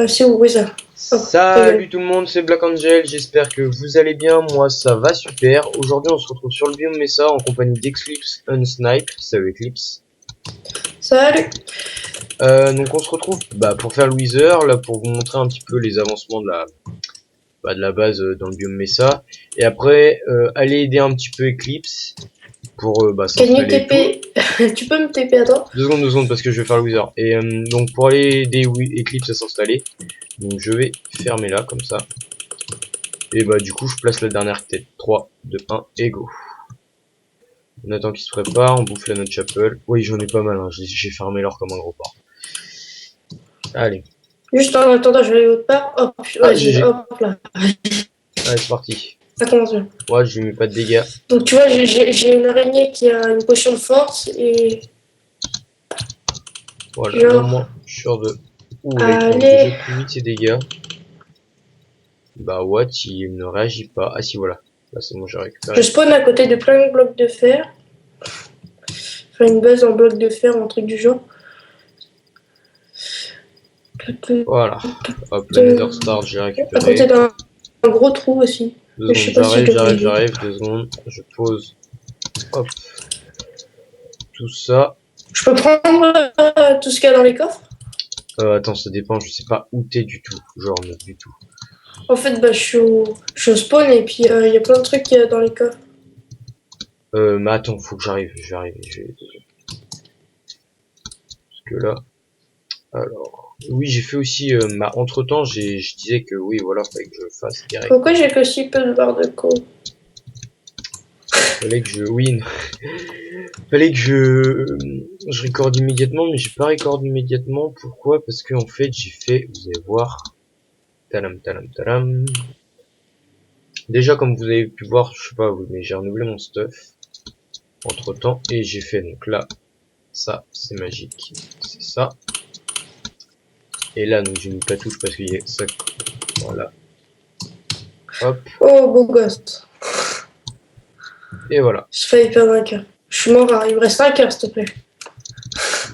c'est où Wizard? Salut tout le monde, c'est Black Angel, j'espère que vous allez bien, moi ça va super. Aujourd'hui on se retrouve sur le biome Mesa en compagnie d'Eclipse Unsnipe. Salut Eclipse. Salut. Donc on se retrouve pour faire le Wither, là pour vous montrer un petit peu les avancements de la base dans le biome Mesa. Et après aller aider un petit peu Eclipse pour Can you s'installer. TP? Tu peux me TP à toi? 2 secondes parce que je vais faire le Wither. Et donc pour aller aider Eclipse à s'installer, donc je vais fermer là comme ça. Et du coup je place la dernière tête. 3, 2, 1 et go. On attend qu'il se prépare, on bouffe la note chapel. Oui j'en ai pas mal, hein. J'ai fermé l'or comme un gros porc. Allez. Juste en attendant, je vais aller autre part. Hop, vas-y, GG. hop là. Allez c'est parti. Attention. Ouais je lui mets pas de dégâts. Donc tu vois, j'ai une araignée qui a une potion de force et... Voilà, genre... là au moins je suis sûr de... Ouh là il prend Allez. déjà plus vite ses dégâts. Bah what, il ne réagit pas. Ah si voilà. Là c'est bon j'ai récupéré. Je spawn à côté de plein de blocs de fer. Enfin, une base en blocs de fer, un truc du genre. Voilà. Hop, la Nether Star j'ai À récupéré. côté d'un gros trou aussi. 2 Mais je sais secondes, pas si je devrais y aller. j'arrive, 2 secondes. Je pose. Hop. Tout ça. Je peux prendre tout ce qu'il y a dans les coffres? Attends, ça dépend, je sais pas où t'es du tout. Genre, mais du tout. En fait, je suis au spawn et puis il y a plein de trucs dans les coffres. Mais attends, faut que j'arrive, je vais arriver. Parce que là. Alors. Oui, j'ai fait aussi. Entre temps, je disais que oui, voilà, fallait que je fasse direct. Pourquoi j'ai que si peu de barres de co? Fallait que je win. Fallait que je recorde immédiatement, mais j'ai pas record immédiatement. Pourquoi? Parce que en fait, j'ai fait. Vous allez voir. Talam, talam, talam. Déjà, comme vous avez pu voir, je sais pas, mais j'ai renouvelé mon stuff entre temps et j'ai fait donc là, ça c'est magique, c'est ça. Et là, donc j'ai mis pas touche parce qu'il y a ça. Voilà. Hop. Oh, beau gosse. Et voilà. J'ai failli perdre un cœur. Je suis mort, il me reste un cœur, s'il te plaît.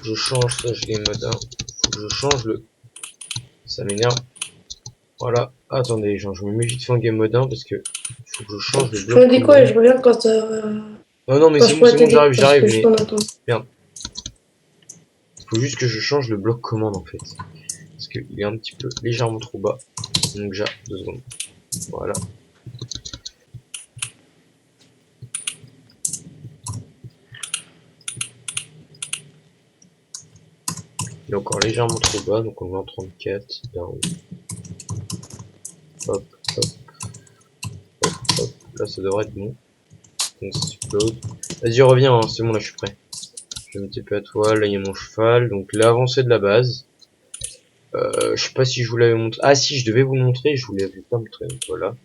Je change ça, je game mode 1. Faut que je change le. Ça m'énerve. Voilà. Attendez, genre, je me mets vite fait en game mode 1 parce que faut que je change le Je bloc. me dis quoi et je reviens quand Oh non, mais quand c'est je bon, pourrais t'aider. j'arrive, mais. Merde. Faut juste que je change le bloc commande en fait. Parce qu'il est un petit peu légèrement trop bas. Donc déjà, 2 secondes. Voilà. Il est encore légèrement trop bas, donc on va en 34. Down. Hop, hop, hop, hop. Là, ça devrait être bon. On explode. Vas-y, reviens, hein, c'est bon, là, je suis prêt. Je vais me TP à toi. Là, il y a mon cheval. Donc, l'avancée de la base. Je sais pas si je vous l'avais montré. Ah, si, je devais vous le montrer. Je vous l'avais pas montré. Donc, voilà.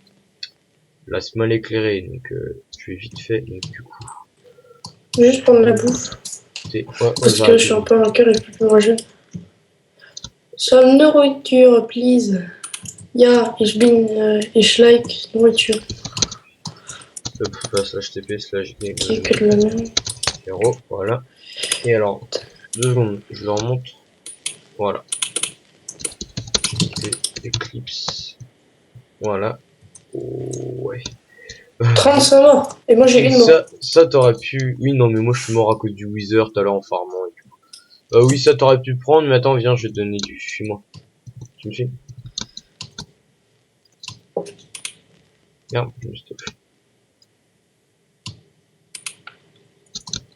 Là, c'est mal éclairé. Donc, je vais vite fait. Donc, du coup. Juste prendre la bouffe. Ouais, Parce que je suis un peu en cœur et je peux plus manger. Some nourriture, please. Ja, ich like nourriture. Hop, slash TP, slash game. Qui que de la merde. Héros, voilà. Et alors, 2 secondes, je leur montre. Voilà. Eclipse. Voilà. Oh, ouais. 35 morts. Et moi j'ai une mort. Ça t'aurais pu. Oui, non, mais moi je suis mort à cause du Wither tout à l'heure en farmant et tout. Oui, ça t'aurais pu prendre, mais attends, viens, je vais te donner du. Suis-moi. Tu me suis? Merde, je me stoppe.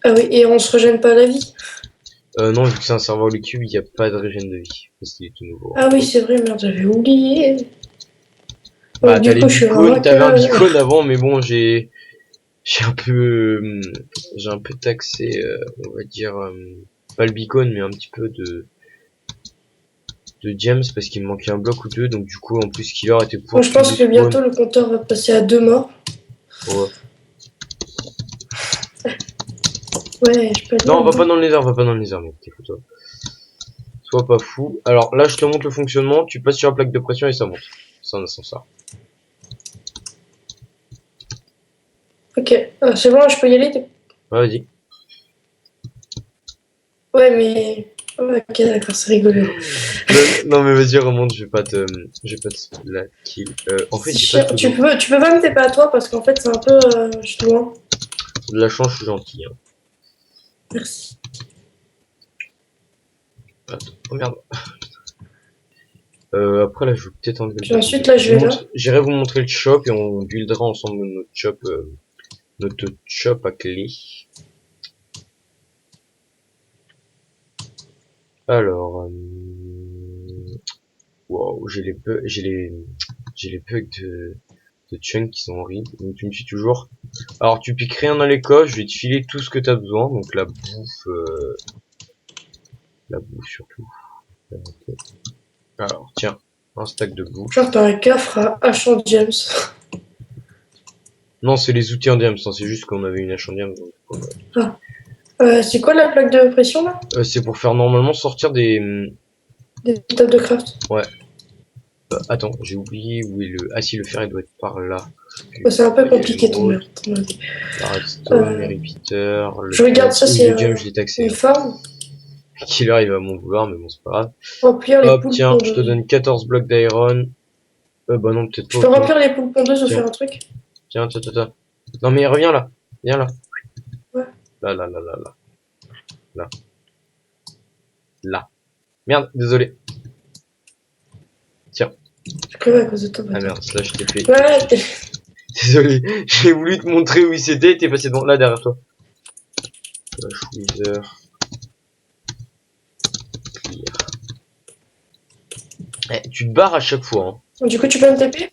Ah oui, et on se régène pas la vie. Non, vu que c'est un serveur le cube, il n'y a pas de régène de vie. Parce qu'il est tout nouveau. Ah oui, c'est vrai, merde, j'avais oublié. Bah, Du coup, je suis t'avais un beacon avant, mais bon, j'ai un peu. J'ai un peu taxé, on va dire. Pas le beacon, mais un petit peu de James parce qu'il me manquait un bloc ou deux, donc du coup en plus Killer était pour. Moi, je pense que bientôt le compteur va passer à 2 morts. Ouais. Ouais, je peux aller. Non, va pas dans le nether, mec, écoute-toi. Sois pas fou. Alors là, je te montre le fonctionnement, tu passes sur la plaque de pression et ça monte. C'est un ascenseur. Ok, c'est bon, je peux y aller. Ouais, vas-y. Ouais, mais Ok, d'accord, c'est rigolo. Non, mais vas-y, remonte, je vais pas te la kill. En fait, C'est j'ai pas chiant. tout d'eau. Tu peux pas me taper à toi parce qu'en fait, c'est un peu. Je suis loin. De la chance, je suis gentil. Hein. Merci. Attends, oh merde. Après, là, je vais peut-être enlever le Puis bâtiment. ensuite, là, je vais là. J'irai vous montrer le shop et on buildera ensemble notre shop à clé. Alors, wow, j'ai les bugs de chunk qui sont horribles. Donc tu me suis toujours. Alors tu piques rien dans les coffres, je vais te filer tout ce que t'as besoin. Donc la bouffe surtout. Ok. Alors tiens, un stack de bouffe. Genre, t'as un coffre à H James. Non, c'est les outils en diams, hein, c'est juste qu'on avait une hache en diams. Donc, Ah. C'est quoi la plaque de pression là? c'est pour faire normalement sortir des. Des tables de craft. Ouais. Attends, j'ai oublié où est le. Ah si, le fer il doit être par là. C'est un peu Il y a compliqué ton l'émeraude, ordi. la redstone, les Euh, repeaters, je regarde ça, c'est le diam, je l'ai taxé. une Hein. farm. Killer il va m'en vouloir, mais bon, c'est pas grave. Remplir les Hop, poules tiens, je te pondeuses. donne 14 blocs d'iron. Bah non, peut-être Je pas peux autant. remplir les poules pondeuses ou Tiens, faire un truc? tiens. Non mais reviens là. Viens là. Ouais. Là. Là. Merde, désolé. Tiens. Je crève à cause de toi, Ah bâtard. merde, là je t'ai fait. Ouais, Désolé. J'ai voulu te montrer où c'était, t'es passé devant là derrière toi. Flash Wither. Clear. Eh, tu te barres à chaque fois, hein. du coup, tu peux me taper?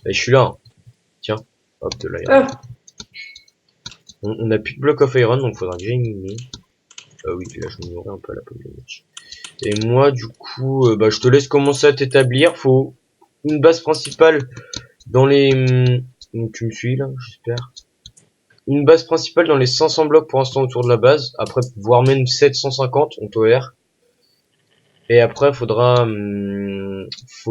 Et je suis là, hein. Tiens. Hop, de l'iron. Ah, On a plus de block of iron, donc faudra que j'élimine. Oui, là je me nourris un peu à la pomme de match. Et moi, du coup, bah, je te laisse commencer à t'établir. Faut une base principale dans les... tu me suis là, j'espère. Une base principale dans les 500 blocs pour l'instant autour de la base. Après, voire même 750, on tolère. Et après,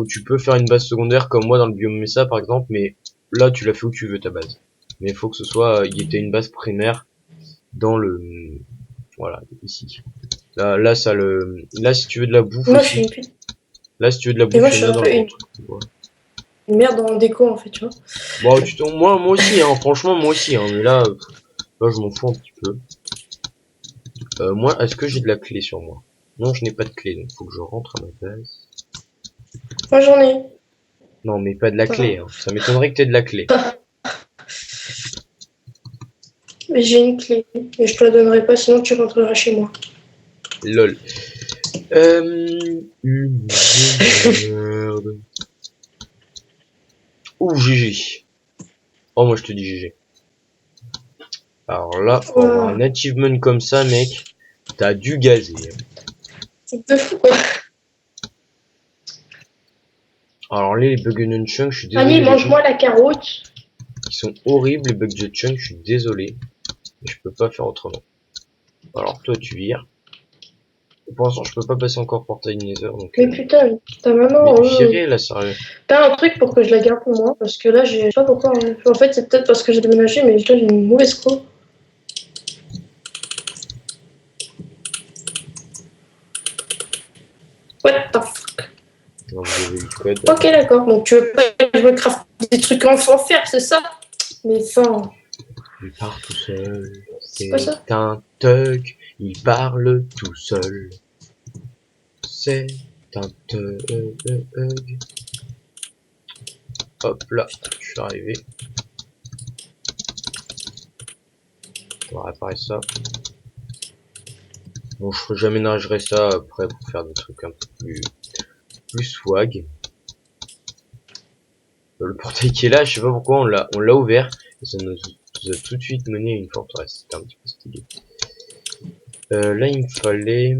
tu peux faire une base secondaire comme moi dans le biome Mesa par exemple. Mais là, tu l'as fait où tu veux ta base. Mais il faut que ce soit... il y ait une base primaire dans le... Voilà, ici. Là, si tu veux de la bouffe moi, je suis aussi. une pute. Là, si tu veux de la Et moi, bouffe, je il y suis en a un dans peu le ventre. une merde en déco, en fait, tu vois. Bon, moi aussi, hein, franchement, moi aussi, hein, mais là, je m'en fous un petit peu. Moi, est-ce que j'ai de la clé sur moi? Non, je n'ai pas de clé, donc faut que je rentre à ma base. Moi, j'en ai. Non, mais pas de la clé, hein. Ça m'étonnerait que t'aies de la clé. Mais j'ai une clé. Et je te la donnerai pas, sinon tu rentreras chez moi. Lol. Une merde. Ouh, GG. Oh, moi, je te dis GG. Alors là, pour avoir un achievement comme ça, mec, t'as dû gazer. C'est de fou, quoi. Alors les bugs de chunk, je suis désolé. Allez, mange-moi la carotte. Ils sont horribles, les bugs de chunk, je suis désolé. Mais je peux pas faire autrement. Alors toi, tu vires. Pour l'instant, je peux pas passer encore portail Nether. Donc, Mais putain, ta maman. mais virer là, sérieux. T'as un truc pour que je la garde pour moi, parce que là, je sais pas pourquoi. En fait, c'est peut-être parce que j'ai déménagé, mais là, j'ai une mauvaise croix. What the fuck? Non, vous avez eu le code. Ok, d'accord. Donc, tu veux pas que je me craft des trucs en fer, c'est ça? Mais ça. Il part tout seul. C'est quoi ça? un thug. Il parle tout seul. C'est un thug. Hop là, je suis arrivé. On va réparer ça. Bon, j'aménagerai ça après pour faire des trucs un peu plus swag. Le portail qui est là, je sais pas pourquoi on l'a ouvert et ça nous a tout de suite mené à une forteresse. C'était un petit peu stylé. Là, il me fallait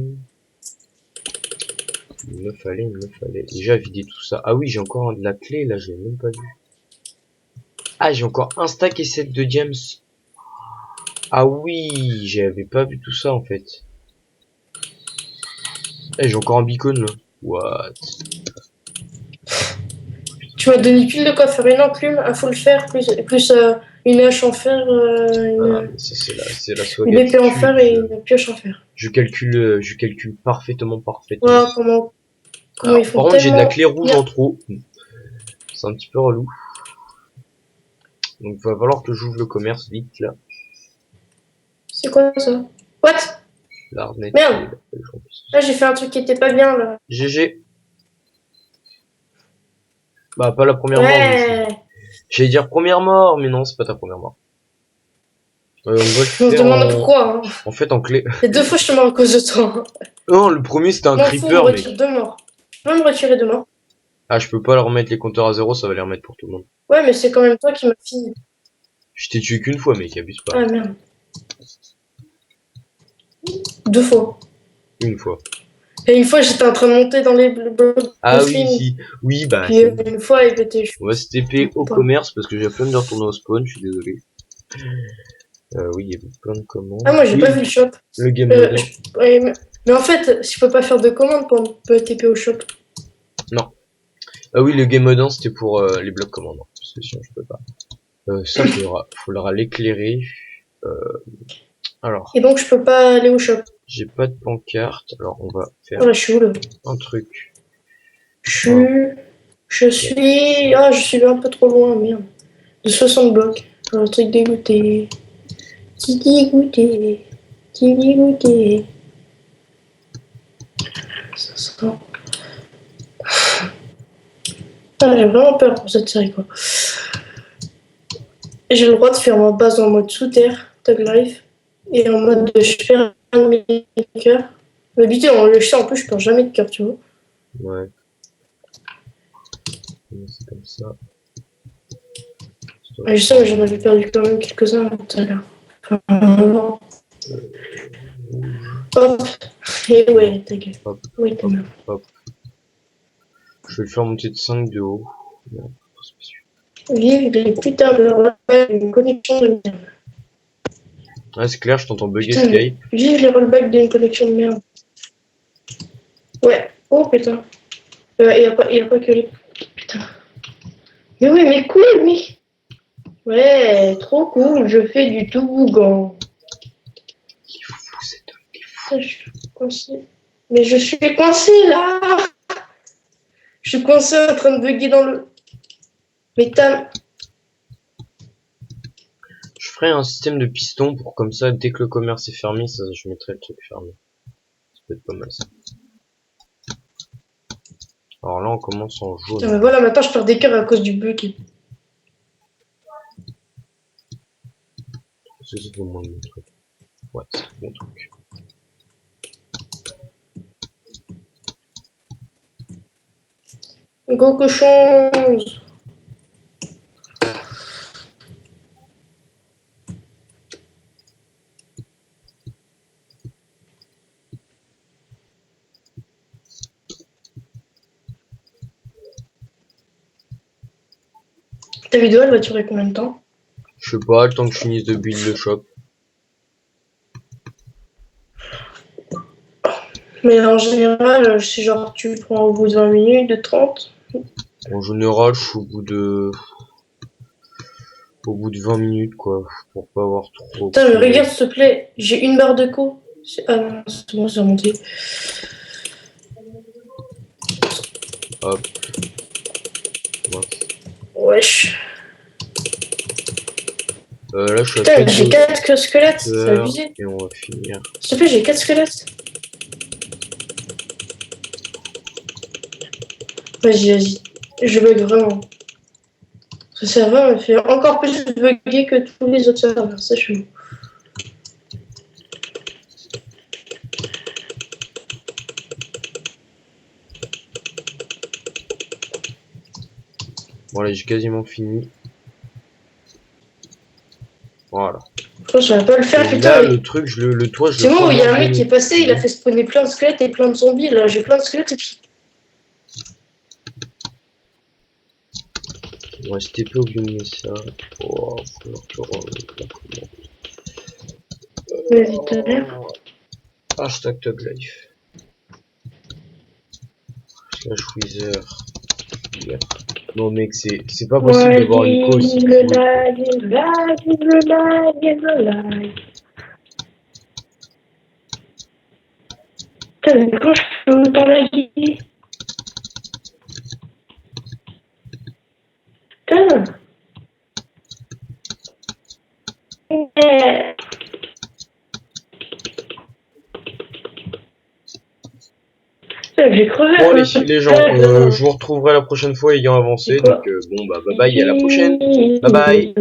déjà vider tout ça. Ah oui, j'ai encore de la clé là, j'ai même pas vu. Ah, j'ai encore un stack et 7 de gems. Ah oui, j'avais pas vu tout ça en fait. Eh, j'ai encore un beacon là. What? Tu m'as donné pile de quoi faire une enclume, un full fer, plus une hache en fer, Ah, mais ça, c'est la une épée en fer et swagattitude. une pioche en fer. Je calcule parfaitement. Voilà comment ils Alors, font par contre, j'ai de la tellement clé rouge bien. en trop. C'est un petit peu relou. Donc, va falloir que j'ouvre le commerce vite, là. C'est quoi ça? What? L'arnette. Merde. Là, j'ai fait un truc qui était pas bien, là. GG. Bah, pas la première mort, mais Ouais. j'allais dire première mort, mais non, c'est pas ta première mort. On va le On se faire demande pourquoi, hein. en fait, en clé. Il y a 2 fois, je te meurs à cause de toi. Non, le premier, c'était un Je m'en fous, on me creeper, mec. retire 2 morts. Je peux me retirer 2 morts. Ah, je peux pas leur remettre les compteurs à zéro, ça va les remettre pour tout le monde. Ouais, mais c'est quand même toi qui m'as fini. Je t'ai tué qu'une fois, mec, abuse pas. Ah, merde. 2 fois. Une fois. Et une fois, j'étais en train de monter dans les blocs Ah de oui, film. si. Oui, bah, Puis c'est bon. une fois, il était... On va se TP au Pas. commerce parce que j'ai la flemme de retourner au spawn, je suis désolé. Oui, il y avait plein de commandes. Ah, moi, j'ai Oui, pas vu le shop. le game mode. Ouais, mais en fait, je peux pas faire de commande pour me TP au shop. Non. Ah oui, le game mode 1, c'était pour les blocs commandes. Parce que sinon, je peux pas. Ça, faudra l'éclairer. Alors, Et donc, je peux pas aller au shop. j'ai pas de pancarte. Alors, on va faire Voilà, je suis où, là? un truc. Je suis... Ah, je suis un peu trop loin, merde. De 60 blocs. Un truc dégoûté. Petit dégoûté. Petit dégoûté. Ça sent... Ah, j'ai vraiment peur pour cette série, quoi. J'ai le droit de faire ma base en mode sous-terre, Tug Life, et en mode de je perds un de mes cœurs. D'habitude, on le sait, en plus, je perds jamais de cœur, tu vois. Ouais. C'est comme ça. Ouais, je sais, mais j'en avais perdu quand même quelques-uns tout à l'heure. Enfin, hop. Et ouais, ta gueule. Hop, Oui, ta gueule. hop. Je vais le faire monter de 5 de haut. Non, Vive les putains de rollbacks d'une connexion de merde. ah, c'est clair, je t'entends bugger Putain, Skype. vive les rollbacks d'une connexion de merde. Ouais. Oh putain. Y a pas que les... Putain. Mais oui, mais cool, mais... Ouais, trop cool, je fais du toboggan. Il est fou cet homme. Putain, je suis coincé. Mais je suis coincé là. Je suis coincé en train de bugger dans le... Mais t'as... Je ferai un système de piston pour comme ça, dès que le commerce est fermé, ça, je mettrai le truc fermé. Ça peut être pas mal ça. Alors là, on commence en jaune. Putain, mais voilà, maintenant je perds des cœurs à cause du bug. C'est au moins mon truc. Ouais, c'est mon truc. Go cochons. Ta vidéo, elle va durer combien de temps? Je sais pas, le temps que je finisse de build le shop. Mais en général, c'est genre tu prends au bout de 20 minutes, de 30. En général, je suis au bout de 20 minutes, quoi. Pour pas avoir trop... Putain, mais regarde, s'il te plaît, j'ai une barre de co. Ah non, c'est bon, c'est remonté. Hop. Ouais. Wesh. Là, je suis à Putain, 4 j'ai 4 squelettes, c'est abusé. et on va finir. S'il te plaît, j'ai 4 squelettes. Vas-y. Je bug vraiment. Ce serveur me fait encore plus bugger que tous les autres serveurs, c'est chelou. Bon, allez, j'ai quasiment fini. Voilà. Je pense que ça va pas le faire, Et putain. là, le truc, le toit, je le C'est bon, il y a un mec abandonné. qui est passé, il a fait spawner plein de squelettes et plein de zombies. Là, j'ai plein de squelettes et puis. On va se TP au lieu de mettre ça. Oh, faut Vas-y, t'as l'air. Hashtag Tug Life. Slash Wither. Hier. Non mec, c'est pas possible d'avoir une co aussi le pourrie. live, le live. Putain, mais quand je peux autant laguer? Putain. J'ai crevé. Bon allez, les gens, je vous retrouverai la prochaine fois ayant avancé. Donc bon bah bye bye, à la prochaine. Bye bye.